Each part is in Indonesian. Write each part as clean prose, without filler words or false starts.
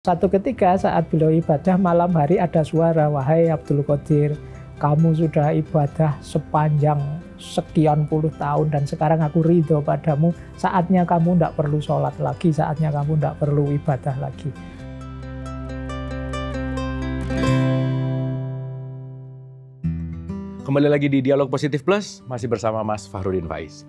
Satu ketika saat beliau ibadah malam hari ada suara, "Wahai Abdul Qadir, kamu sudah ibadah sepanjang sekian puluh tahun dan sekarang aku ridho padamu. Saatnya kamu tidak perlu sholat lagi, saatnya kamu tidak perlu ibadah lagi." Kembali lagi di Dialog Positif Plus, masih bersama Mas Fahrudin Faiz.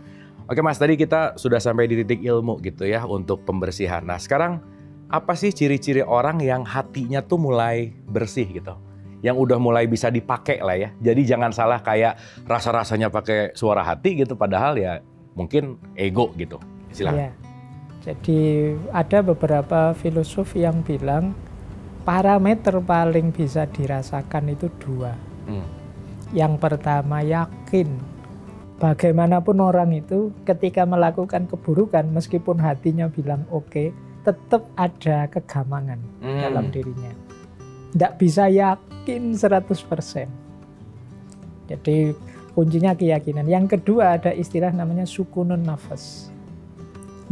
Oke Mas, tadi kita sudah sampai di titik ilmu gitu ya untuk pembersihan. Nah sekarang apa sih ciri-ciri orang yang hatinya tuh mulai bersih gitu? Yang udah mulai bisa dipakai lah ya. Jadi jangan salah kayak rasa-rasanya pakai suara hati gitu, padahal ya mungkin ego gitu. Silakan. Ya. Jadi ada beberapa filosof yang bilang parameter paling bisa dirasakan itu dua. Yang pertama yakin. Bagaimanapun orang itu ketika melakukan keburukan meskipun hatinya bilang oke, tetap ada kegamangan dalam dirinya. Tidak bisa yakin 100%. Jadi kuncinya keyakinan. Yang kedua ada istilah namanya sukunun nafas.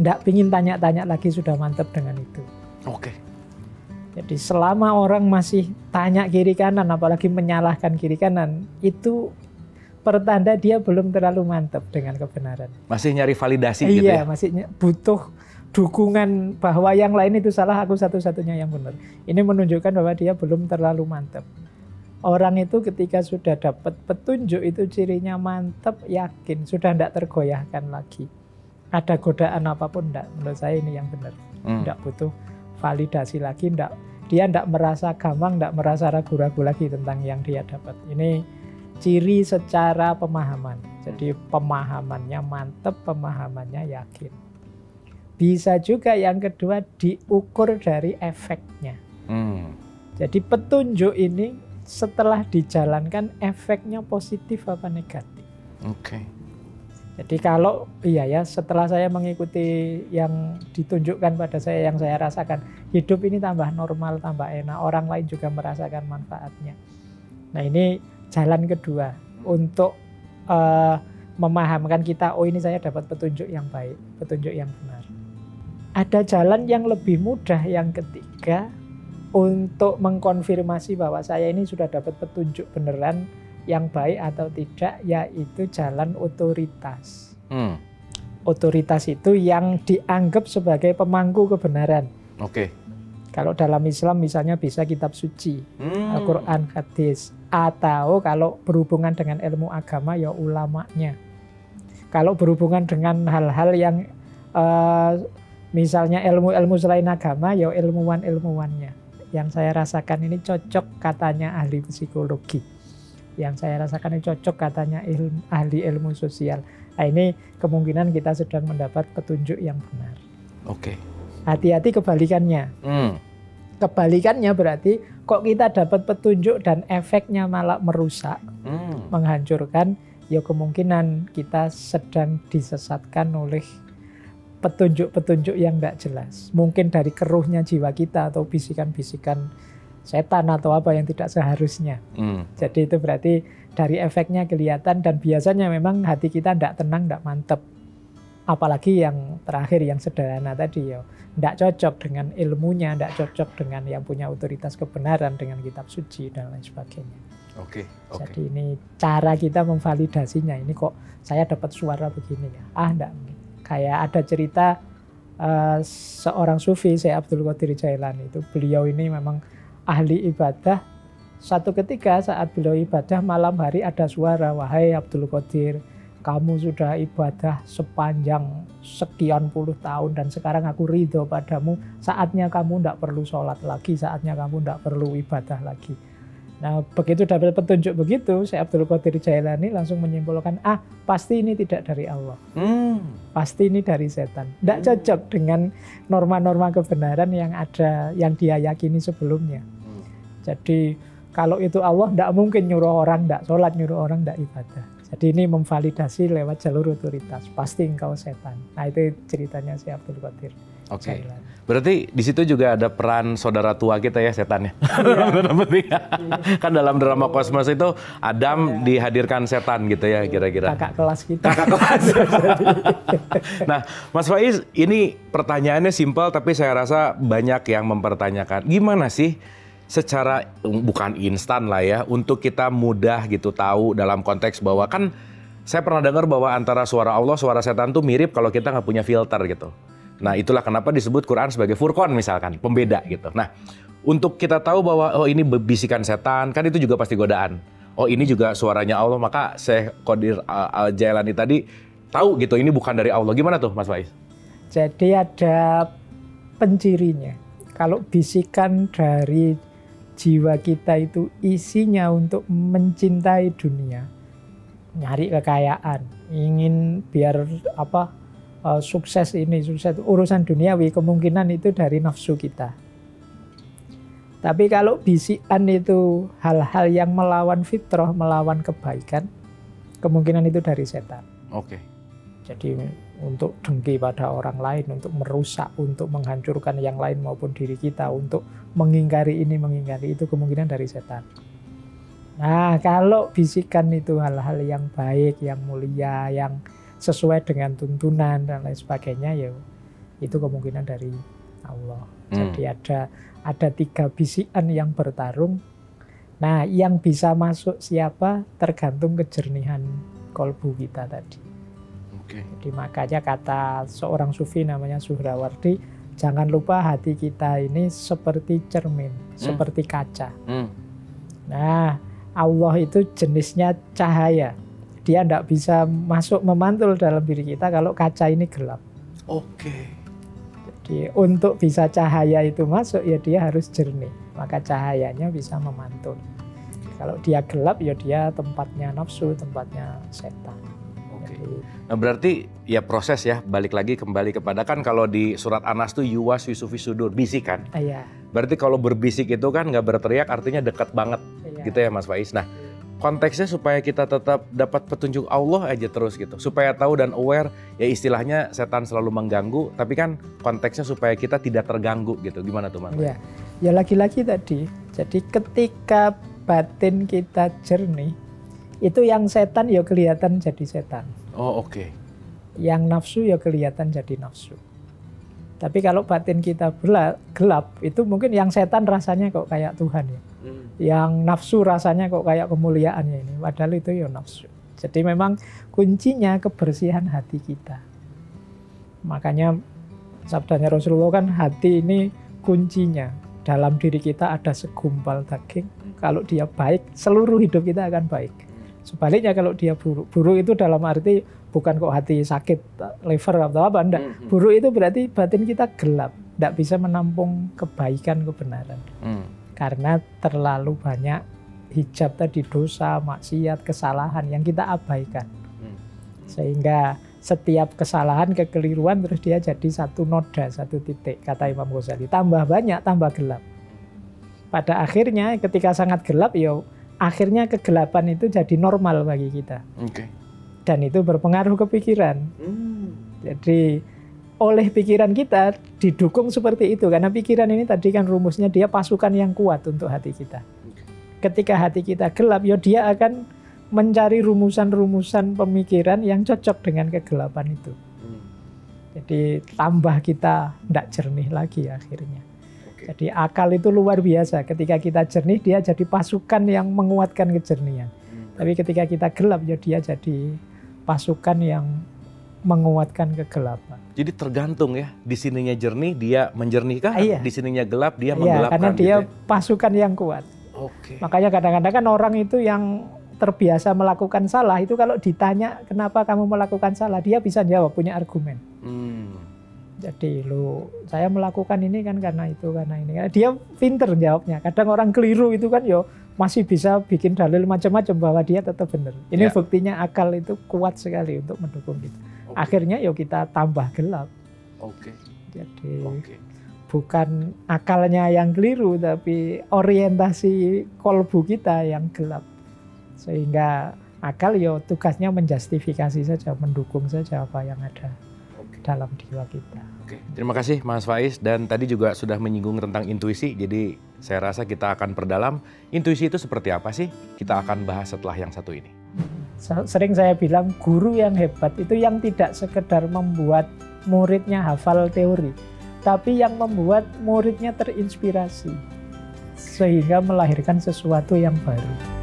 Tidak ingin tanya-tanya lagi, sudah mantap dengan itu. Oke. Jadi selama orang masih tanya kiri kanan, apalagi menyalahkan kiri kanan, itu pertanda dia belum terlalu mantap dengan kebenaran. Masih nyari validasi gitu Iya, ya? masih butuh dukungan bahwa yang lain itu salah, aku satu-satunya yang benar. Ini menunjukkan bahwa dia belum terlalu mantap. Orang itu ketika sudah dapat petunjuk itu cirinya mantap, yakin, sudah tidak tergoyahkan lagi. Ada godaan apapun tidak, menurut saya ini yang benar. Tidak butuh validasi lagi, dia tidak merasa gamang, tidak merasa ragu-ragu lagi tentang yang dia dapat. Ini ciri secara pemahaman. Jadi pemahamannya mantap, pemahamannya yakin. Bisa juga yang kedua diukur dari efeknya. Jadi petunjuk ini setelah dijalankan efeknya positif apa negatif. Oke. Jadi kalau iya ya, setelah saya mengikuti yang ditunjukkan pada saya, yang saya rasakan, hidup ini tambah normal, tambah enak, orang lain juga merasakan manfaatnya. Nah ini jalan kedua untuk memahamkan kita, oh ini saya dapat petunjuk yang baik, petunjuk yang benar. Ada jalan yang lebih mudah yang ketiga untuk mengkonfirmasi bahwa saya ini sudah dapat petunjuk beneran yang baik atau tidak, yaitu jalan otoritas. Otoritas itu yang dianggap sebagai pemangku kebenaran. Oke. Kalau dalam Islam misalnya bisa kitab suci, Al-Quran, hadis, atau kalau berhubungan dengan ilmu agama ya ulamanya. Kalau berhubungan dengan hal-hal yang misalnya ilmu-ilmu selain agama, ya ilmuwan-ilmuwannya. Yang saya rasakan ini cocok katanya ahli psikologi. Yang saya rasakan ini cocok katanya ahli ilmu sosial. Nah ini kemungkinan kita sedang mendapat petunjuk yang benar. Oke. Hati-hati kebalikannya. Kebalikannya berarti kok kita dapat petunjuk dan efeknya malah merusak, menghancurkan, ya kemungkinan kita sedang disesatkan oleh petunjuk-petunjuk yang tidak jelas. Mungkin dari keruhnya jiwa kita atau bisikan-bisikan setan atau apa yang tidak seharusnya. Jadi itu berarti dari efeknya kelihatan, dan biasanya memang hati kita tidak tenang, tidak mantap. Apalagi yang terakhir, yang sederhana tadi ya. Tidak cocok dengan ilmunya, tidak cocok dengan yang punya otoritas kebenaran, dengan kitab suci dan lain sebagainya. Oke. Jadi ini cara kita memvalidasinya. Ini kok saya dapat suara begini ya. Enggak. Kayak ada cerita seorang sufi, Syekh Abdul Qadir Jailani itu. Beliau ini memang ahli ibadah. Satu ketika saat beliau ibadah malam hari ada suara, "Wahai Abdul Qadir, kamu sudah ibadah sepanjang sekian puluh tahun dan sekarang aku ridho padamu. Saatnya kamu tidak perlu sholat lagi, saatnya kamu tidak perlu ibadah lagi." Nah begitu dapat petunjuk begitu, Syekh Abdul Qadir Jailani langsung menyimpulkan, pasti ini tidak dari Allah. Pasti ini dari setan. Tidak cocok dengan norma-norma kebenaran yang ada, yang dia yakini sebelumnya. Jadi kalau itu Allah, tidak mungkin nyuruh orang tidak sholat, nyuruh orang tidak ibadah. Jadi ini memvalidasi lewat jalur otoritas. Pasti engkau setan. Nah itu ceritanya Syekh Abdul Qadir Jailani. Berarti di situ juga ada peran saudara tua kita ya, setan ya. Dalam penting. Kan dalam drama Kosmos itu Adam dihadirkan setan gitu ya kira-kira. Kakak kelas kita. Kakak kelas. Nah, Mas Faiz, ini pertanyaannya simpel tapi saya rasa banyak yang mempertanyakan. Gimana sih secara bukan instan lah ya untuk kita mudah gitu tahu dalam konteks bahwa kan saya pernah dengar bahwa antara suara Allah, suara setan tuh mirip kalau kita nggak punya filter gitu. Nah, itulah kenapa disebut Quran sebagai furqan misalkan, pembeda gitu. Nah, untuk kita tahu bahwa oh ini bisikan setan, kan itu juga pasti godaan. Oh ini juga suaranya Allah, maka Syekh Qadir Al-Jailani tadi tahu gitu ini bukan dari Allah. Gimana tuh Mas Faiz? Jadi ada pencirinya. Kalau bisikan dari jiwa kita itu isinya untuk mencintai dunia, nyari kekayaan, ingin biar sukses ini, sukses urusan duniawi, kemungkinan itu dari nafsu kita. Tapi kalau bisikan itu hal-hal yang melawan fitrah, melawan kebaikan, kemungkinan itu dari setan. Oke. Jadi untuk dengki pada orang lain, untuk merusak, untuk menghancurkan yang lain maupun diri kita, untuk mengingkari ini, mengingkari itu, kemungkinan dari setan. Nah, kalau bisikan itu hal-hal yang baik, yang mulia, yang sesuai dengan tuntunan dan lain sebagainya, ya itu kemungkinan dari Allah. Jadi ada 3 bisikan yang bertarung. Nah, yang bisa masuk siapa tergantung kejernihan kolbu kita tadi. Jadi makanya kata seorang sufi namanya Suhrawardi, jangan lupa hati kita ini seperti cermin, seperti kaca. Nah, Allah itu jenisnya cahaya. Dia tidak bisa masuk memantul dalam diri kita kalau kaca ini gelap. Jadi untuk bisa cahaya itu masuk ya dia harus jernih. Maka cahayanya bisa memantul. Kalau dia gelap ya dia tempatnya nafsu, tempatnya setan. Jadi, nah berarti ya proses ya, balik lagi kembali kepada kan kalau di surat An-Nas tuh yuwas yusufi sudur, bisikan. Iya. Berarti kalau berbisik itu kan nggak berteriak artinya dekat banget gitu ya Mas Faiz. Nah, konteksnya supaya kita tetap dapat petunjuk Allah aja terus gitu. Supaya tahu dan aware, ya istilahnya setan selalu mengganggu, tapi kan konteksnya supaya kita tidak terganggu gitu. Gimana tuh Mas? Ya, ya lagi-lagi tadi. Jadi ketika batin kita jernih, itu yang setan ya kelihatan jadi setan. Yang nafsu ya kelihatan jadi nafsu. Tapi kalau batin kita gelap, itu mungkin yang setan rasanya kok kayak Tuhan ya. Yang nafsu rasanya kok kayak kemuliaannya ini. Padahal itu ya nafsu. Jadi memang kuncinya kebersihan hati kita. Makanya sabdanya Rasulullah kan hati ini kuncinya. Dalam diri kita ada segumpal daging. Kalau dia baik, seluruh hidup kita akan baik. Sebaliknya kalau dia buruk. Buruk itu dalam arti bukan kok hati sakit, liver atau apa. Enggak. Buruk itu berarti batin kita gelap. Tidak bisa menampung kebaikan, kebenaran. Karena terlalu banyak hijab tadi, dosa, maksiat, kesalahan yang kita abaikan. Sehingga setiap kesalahan, kekeliruan terus dia jadi satu noda, satu titik, kata Imam Ghazali. Tambah banyak, tambah gelap. Pada akhirnya ketika sangat gelap, ya akhirnya kegelapan itu jadi normal bagi kita. Dan itu berpengaruh ke pikiran. Jadi oleh pikiran kita didukung seperti itu. Karena pikiran ini tadi kan rumusnya dia pasukan yang kuat untuk hati kita. Ketika hati kita gelap, ya dia akan mencari rumusan-rumusan pemikiran yang cocok dengan kegelapan itu. Jadi tambah kita tidak jernih lagi akhirnya. Jadi akal itu luar biasa. Ketika kita jernih, dia jadi pasukan yang menguatkan kejernihan. Tapi ketika kita gelap, ya dia jadi pasukan yang menguatkan kegelapan. Jadi tergantung ya, di sininya jernih dia menjernihkan, iya. Di sininya gelap dia menggelapkan. Karena dia gitu ya? pasukan yang kuat. Makanya kadang-kadang kan orang itu yang terbiasa melakukan salah, itu kalau ditanya kenapa kamu melakukan salah, dia bisa jawab, punya argumen. Jadi saya melakukan ini kan karena itu, karena ini. Karena dia pinter jawabnya. Kadang orang keliru itu kan masih bisa bikin dalil macam-macam bahwa dia tetap benar. Ini buktinya akal itu kuat sekali untuk mendukung kita. Akhirnya kita tambah gelap. Jadi bukan akalnya yang keliru, tapi orientasi kolbu kita yang gelap. Sehingga akal tugasnya menjustifikasi saja, mendukung saja apa yang ada dalam jiwa kita. Oke, terima kasih Mas Faiz, dan tadi juga sudah menyinggung tentang intuisi, jadi saya rasa kita akan perdalam intuisi itu seperti apa sih? Kita akan bahas setelah yang satu ini. Sering saya bilang guru yang hebat itu yang tidak sekedar membuat muridnya hafal teori, tapi yang membuat muridnya terinspirasi sehingga melahirkan sesuatu yang baru.